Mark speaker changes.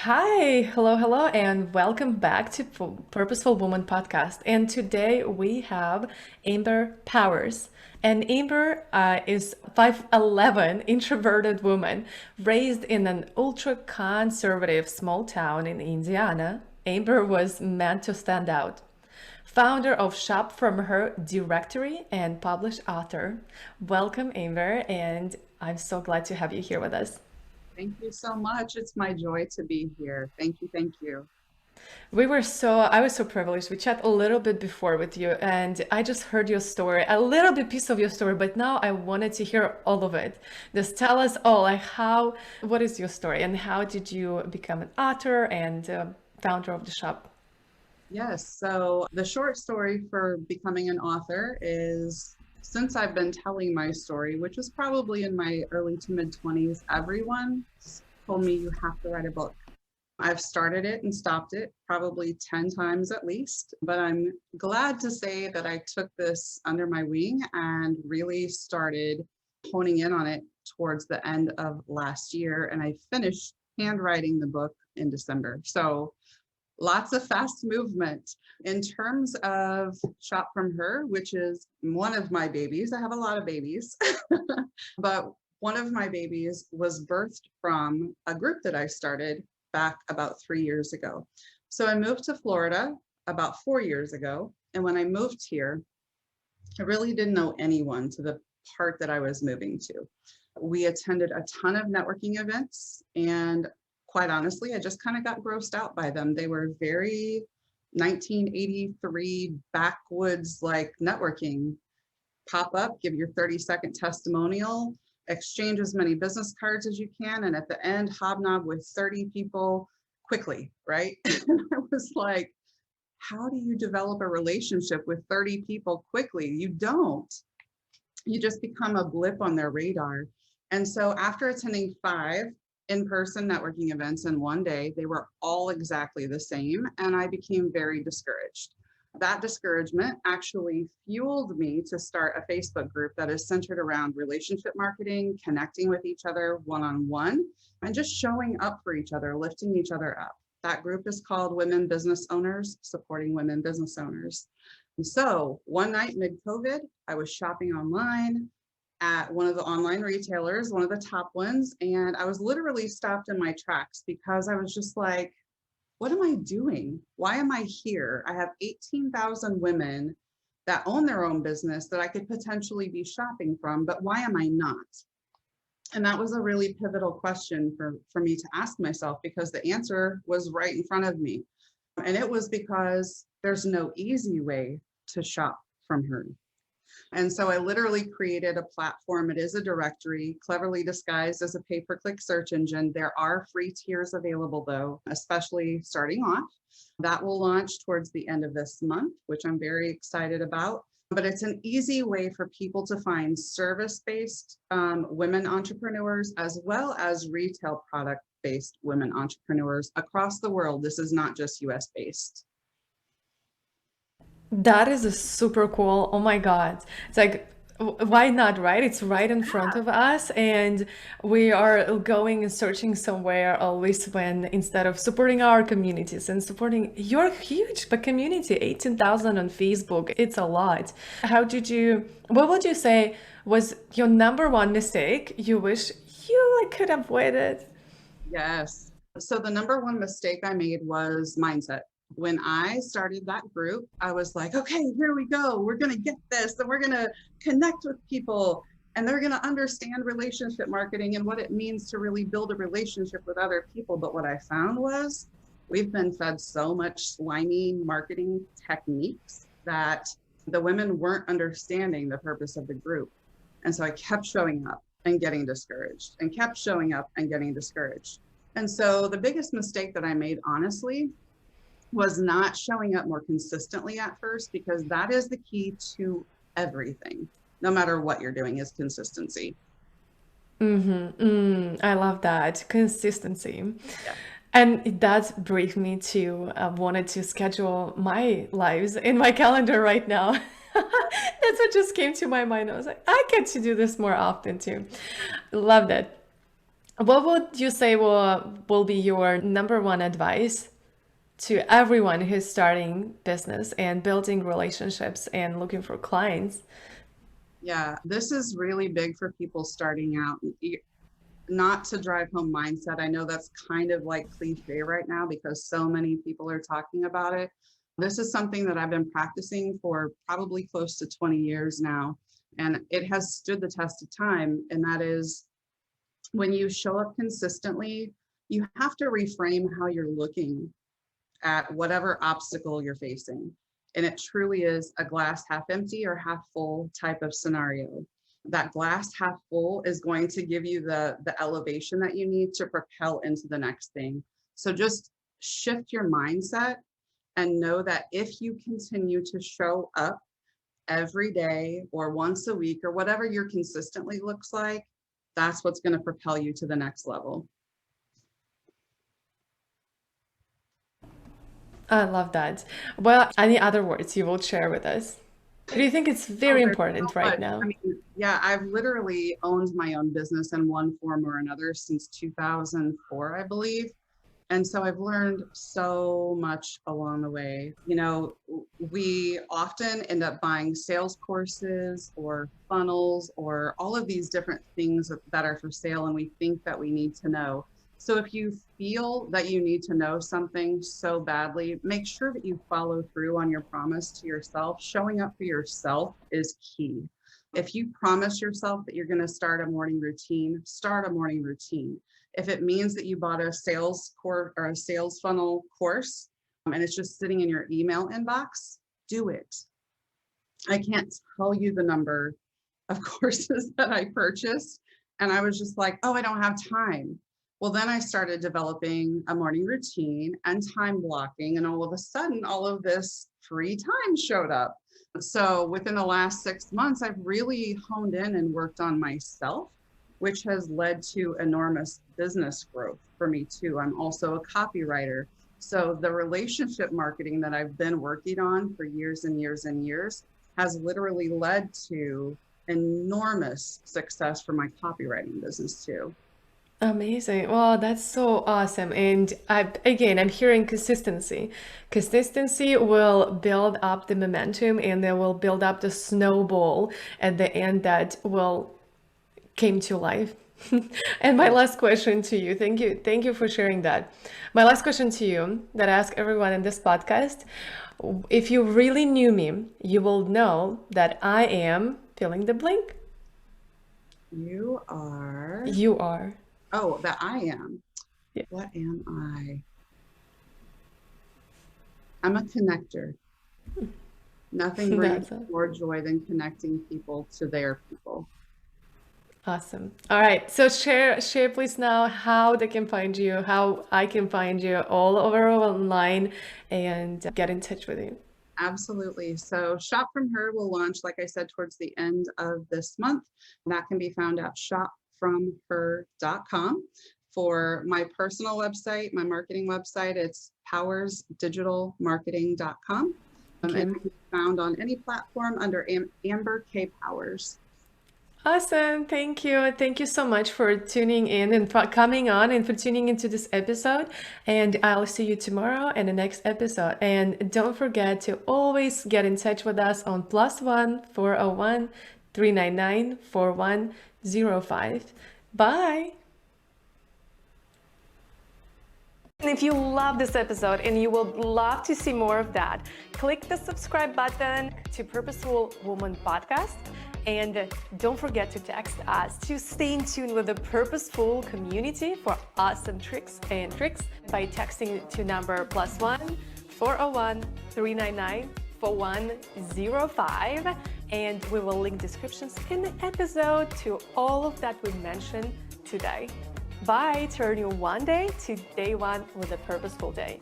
Speaker 1: Hi, hello, and welcome back to Purposeful Woman podcast. And today we have Amber Powers. And Amber is 5'11", introverted woman raised in an ultra conservative small town in Indiana. Amber was meant to stand out. Founder of Shop From Her directory and published author. Welcome, Amber, and I'm so glad to have you here with us.
Speaker 2: Thank you so much. It's my joy to be here. Thank you. Thank you.
Speaker 1: I was so privileged. We chat a little bit before with you, and I just heard your story, a little bit piece of your story, but now I wanted to hear all of it. Just tell us all, like what is your story, and how did you become an author and founder of the shop?
Speaker 2: Yes. So the short story for becoming an author is since I've been telling my story, which was probably in my early to mid 20s, everyone told me you have to write a book. I've started it and stopped it probably 10 times at least, but I'm glad to say that I took this under my wing and really started honing in on it towards the end of last year. And I finished handwriting the book in December. So lots of fast movement. In terms of Shop From Her, which is one of my babies, I have a lot of babies, but one of my babies was birthed from a group that I started back about 3 years ago. So I moved to Florida about 4 years ago. And when I moved here, I really didn't know anyone to the part that I was moving to. We attended a ton of networking events, and quite honestly, I just kind of got grossed out by them. They were very 1983 backwoods like networking. Pop up, give your 30-second testimonial, exchange as many business cards as you can, and at the end, hobnob with 30 people quickly, right? And I was like, how do you develop a relationship with 30 people quickly? You don't. You just become a blip on their radar. And so after attending 5 in-person networking events in one day, they were all exactly the same, and I became very discouraged. That discouragement actually fueled me to start a Facebook group that is centered around relationship marketing, connecting with each other one-on-one, and just showing up for each other, lifting each other up. That group is called Women Business Owners, Supporting Women Business Owners. And so one night mid-COVID, I was shopping online at one of the online retailers, one of the top ones, and I was literally stopped in my tracks because I was just like, what am I doing? Why am I here? I have 18,000 women that own their own business that I could potentially be shopping from, but why am I not? And that was a really pivotal question for me to ask myself, because the answer was right in front of me. And it was because there's no easy way to shop from her. And so I literally created a platform. It is a directory, cleverly disguised as a pay-per-click search engine. There are free tiers available though, especially starting off. That will launch towards the end of this month, which I'm very excited about. But it's an easy way for people to find service-based women entrepreneurs, as well as retail product-based women entrepreneurs across the world. This is not just US based.
Speaker 1: That is a super cool. Oh my God. It's like, why not, right? It's right in front of us, and we are going and searching somewhere always when instead of supporting our communities and supporting your huge but community, 18,000 on Facebook, it's a lot. What would you say was your number one mistake you wish you like could avoid it?
Speaker 2: Yes. So the number one mistake I made was mindset. When I started that group, I was like, okay, here we go. We're going to get this and we're going to connect with people and they're going to understand relationship marketing and what it means to really build a relationship with other people. But what I found was we've been fed so much slimy marketing techniques that the women weren't understanding the purpose of the group. And so I kept showing up and getting discouraged and kept showing up and getting discouraged. And so the biggest mistake that I made, honestly, was not showing up more consistently at first, because that is the key to everything. No matter what you're doing, is consistency.
Speaker 1: I love that consistency.
Speaker 2: Yeah.
Speaker 1: And it does bring me to wanted to schedule my lives in my calendar right now. That's what just came to my mind. I was like, I get to do this more often too. Loved it. What would you say will be your number one advice to everyone who's starting business and building relationships and looking for clients?
Speaker 2: Yeah, this is really big for people starting out. Not to drive home mindset. I know that's kind of like cliche right now because so many people are talking about it. This is something that I've been practicing for probably close to 20 years now, and it has stood the test of time. And that is when you show up consistently, you have to reframe how you're looking at whatever obstacle you're facing. And it truly is a glass half empty or half full type of scenario. That glass half full is going to give you the elevation that you need to propel into the next thing. So just shift your mindset and know that if you continue to show up every day or once a week or whatever your consistently looks like, that's what's going to propel you to the next level.
Speaker 1: I love that. Well, any other words you will share with us? Do you think it's
Speaker 2: Oh,
Speaker 1: very
Speaker 2: there's so
Speaker 1: important right
Speaker 2: much. I
Speaker 1: now?
Speaker 2: mean, yeah, I've literally owned my own business in one form or another since 2004, I believe. And so I've learned so much along the way. You know, we often end up buying sales courses or funnels or all of these different things that are for sale, and we think that we need to know. So if you feel that you need to know something so badly, make sure that you follow through on your promise to yourself. Showing up for yourself is key. If you promise yourself that you're going to start a morning routine, start a morning routine. If it means that you bought a sales course or a sales funnel course, and it's just sitting in your email inbox, do it. I can't tell you the number of courses that I purchased. And I was just like, oh, I don't have time. Well, then I started developing a morning routine and time blocking. And all of a sudden, all of this free time showed up. So within the last 6 months, I've really honed in and worked on myself, which has led to enormous business growth for me too. I'm also a copywriter. So the relationship marketing that I've been working on for years and years and years has literally led to enormous success for my copywriting business too.
Speaker 1: Amazing. Well, that's so awesome. And I'm hearing consistency. Consistency will build up the momentum and they will build up the snowball at the end that will came to life. And my
Speaker 2: Yeah,
Speaker 1: last question to you, thank you for sharing that. My last question to you that I ask everyone in this podcast, if you really knew me, you will know that I am filling the blank.
Speaker 2: you are.
Speaker 1: You are.
Speaker 2: Oh, that I am.
Speaker 1: Yeah,
Speaker 2: What am I? I'm a connector. Nothing brings
Speaker 1: that's it.
Speaker 2: more joy than connecting people to their people.
Speaker 1: Awesome. All right. So share please now how they can find you, how I can find you all over online and get in touch with you.
Speaker 2: Absolutely. So Shop From Her will launch, like I said, towards the end of this month. That can be found at shopfromher.com. For my personal website, my marketing website, it's powersdigitalmarketing.com.
Speaker 1: Thank
Speaker 2: And it
Speaker 1: you.
Speaker 2: can be found on any platform under Amber K. Powers.
Speaker 1: Awesome. Thank you. Thank you so much for tuning in and for coming on and for tuning into this episode. And I'll see you tomorrow in the next episode. And don't forget to always get in touch with us on +1 401 399 4105. Bye. And if you love this episode and you would love to see more of that, click the subscribe button to Purposeful Woman Podcast. And don't forget to text us to stay in tune with the Purposeful community for awesome tricks by texting to number +1 401 399 4105. And we will link descriptions in the episode to all of that we mentioned today. Bye. Turn your one day to day one with a purposeful day.